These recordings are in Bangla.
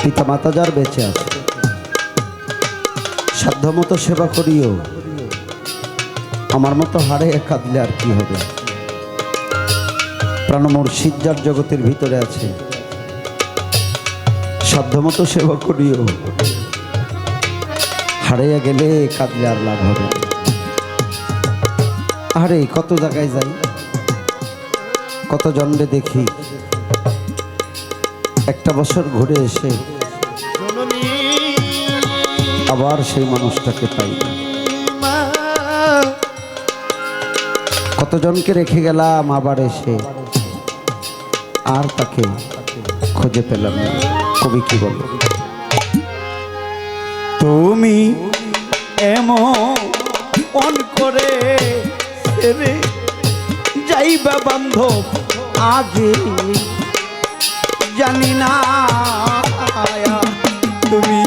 পিতা মাতা যার বেঁচে আছে সাধ্যমতো সেবা করিও। আমার মতো হারে কাঁদলে আর কি হবে? প্রাণ মুর্শিদ যার জগতের ভিতরে আছে সাধ্যমতো সেবা করিও। হারিয়ে গেলে কাঁদলে আর লাভ হবে। আরে কত জায়গায় যাই, কত জন্মে দেখি, একটা বছর ঘুরে এসে আবার সেই মানুষটাকে পাই না। কতজনকে রেখে গেলাম, আবার এসে আর তাকে খুঁজে পেলাম না। কবি কি বলে? তুমি এমন করে ছেড়ে যাইবা বান্ধব আগে জানি না। তুমি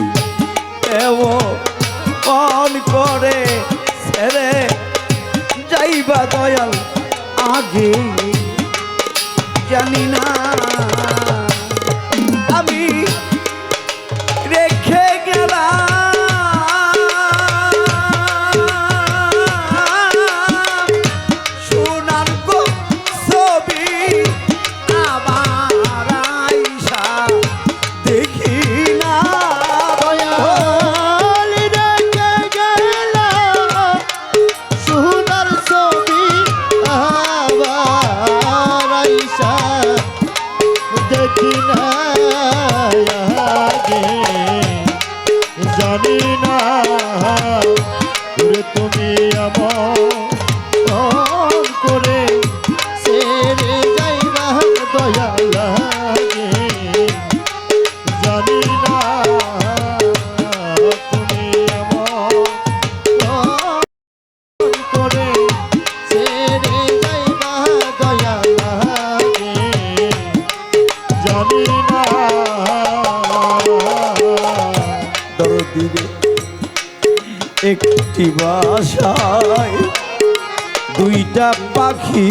এমন করে ছেড়ে যাইবা দয়াল আগে জানি না। আমি রেখে গেলাম সোনার গো ছবি, আবার আইসা দেখি না। দয়াল রেখে গেলাম সোনার ছবি, আবার আইসা দেখি না। জানি না তুমি আমার করে ছেড়ে যাইবা দয়াল লাগে। জানি না তুমি আমার করে ছেড়ে যাইবা দয়াল লাগে। জানি না দরদিরে একটি বাসায় দুইটা পাখি,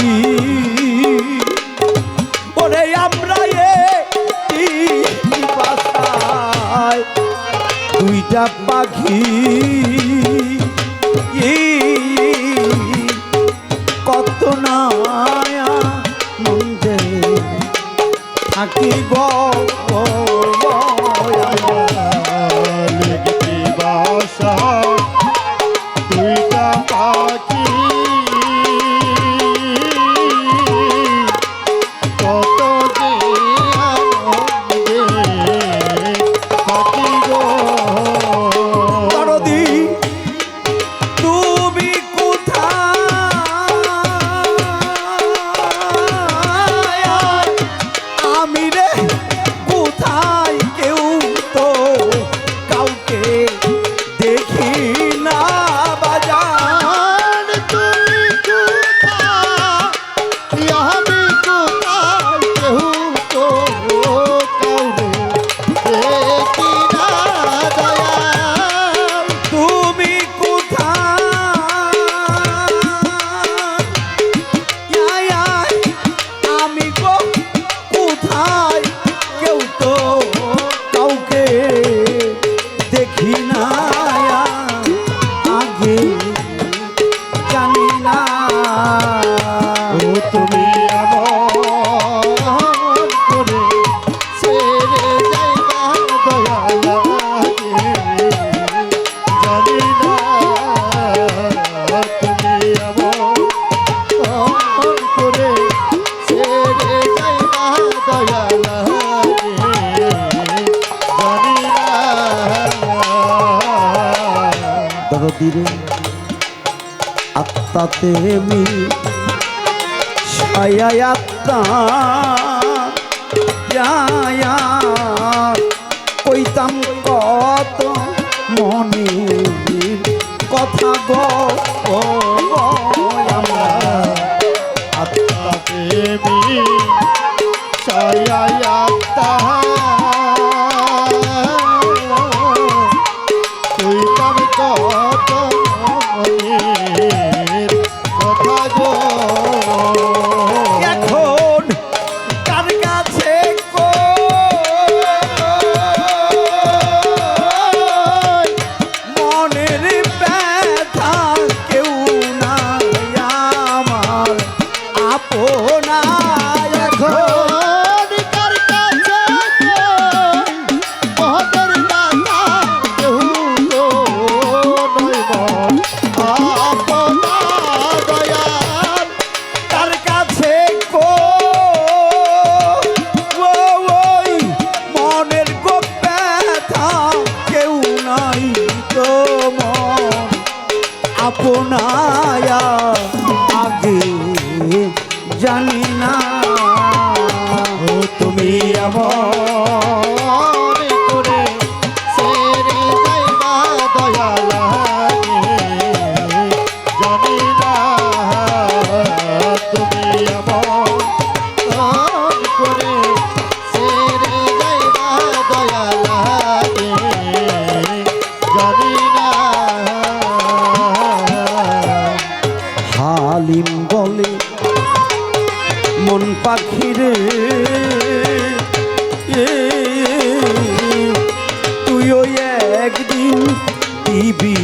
ওরে আমরা একটি বাসায় দুইটা পাখি, কত নায়া মন্দে থাকি গো। দুইটা পাখি কত যে আনন্দে থাকি গো। দরদি তুমি কোথায়? আমি রে কোথায়? কেউ তো কাউকে দেখি না। বাজার তুমি কোথায়? আমি কোথায়? কেউ তো কাউরে দেখি না। দয়াল তুমি কোথায়? আমি গো কোথায়? কেউ তো কাউকে দেখি না। আগে জানি না। ও তুমি আমার করে ছেড়ে যাইবা দয়াল লাগে। জানি না তুমি আমার করে ছেড়ে যাইবা দয়াল লাগে। জানি না দরদিরে আত্মাতে মি ছায়া আত্মা যায়া কইতাম কত মনের কথা গো। আমরা প্রেমী ছায়া আত্মা তুই কাম কত মনের কথা গো। এখন কার কাছে আপনায়া আগে জানি না ও তুমি এমন করে ছেড়ে যাইবা দয়া লাগে জানি না তুমি এমন করে ছেড়ে যাইবা দয়া লাগে জানি না হালিম বলে মন পাখিরে তুইও একদিন দিবি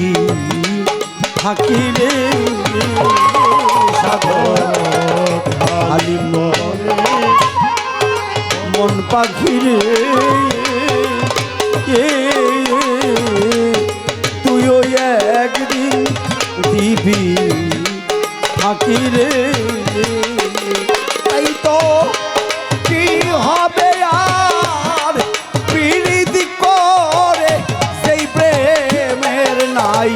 থাকিরে হালিম বলে মন পাখিরে তুইও একদিন দিবি থাকিরে তাই তো কি হবে আর প্রীতি করে সেই প্রেমের নাই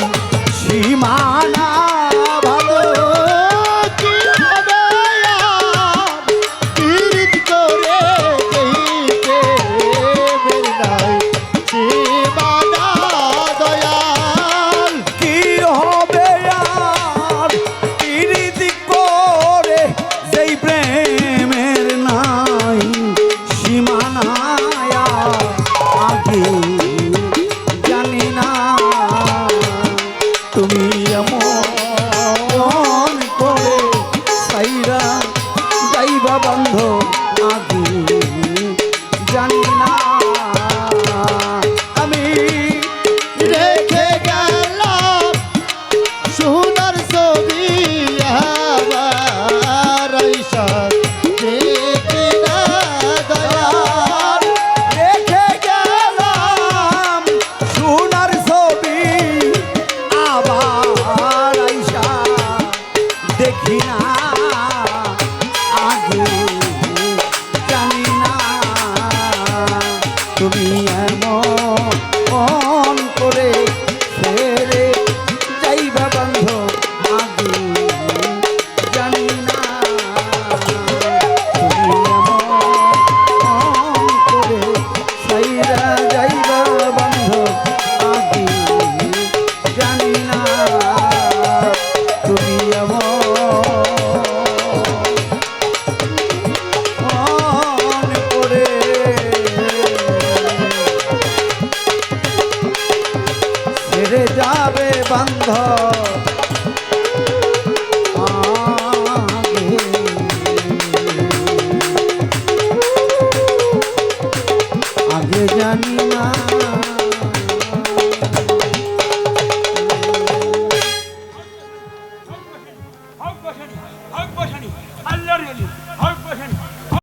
সীমানা ভালো কি হবে আর পীড়িত করে কইতে বেলাই সীমানা দয়াল কি হবে আর প্রীতি করে সেই প্রেমের নাই সীমানা আগে জানি না তুমি এমন করে সাইরা যাইবা বন্ধ আগে জানি না আমি রেখে গেলাম সুন্দর ছবি আবার আইসা দেখি না দয়াল রেখে গেলাম সোনার ছবি আবার আইসা দেখি না আগে জানি না তুমি এমন করে ছেড়ে যাইবা বন্ধ আগে জানি না তুমি এমন করে ছাইরা যাইবা বন্ধ আগে জানি না তুমি এমন করে ছেড়ে যাবে বান্ধব